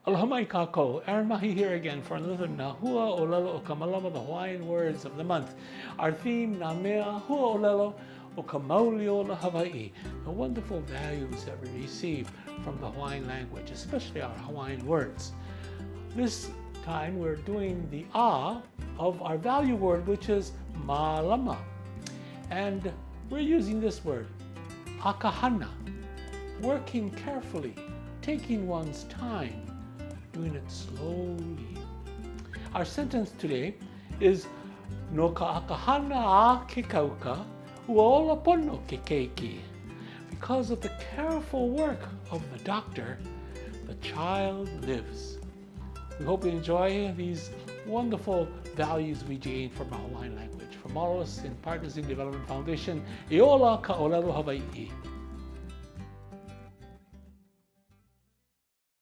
Aloha mai kākou, Aaron Mahi here again for another Na Huaʻōlelo o ka Malama, the Hawaiian words of the month. Our theme, Nā mea Huaʻōlelo o ka mauli o na Hawaii, the wonderful values that we receive from the Hawaiian language, especially our Hawaiian words. This time we're doing the A of our value word, which is Malama. And we're using this word, Akahana, working carefully, taking one's time, doing it slowly. Our sentence today is no ka akahana a ke kauka ua pono keiki. Because of the careful work of the doctor, the child lives. We hope you enjoy these wonderful values we gain from our Hawaiian language. From all of us in Partners in Development Foundation, e ola ka ʻōlelo Hawaii.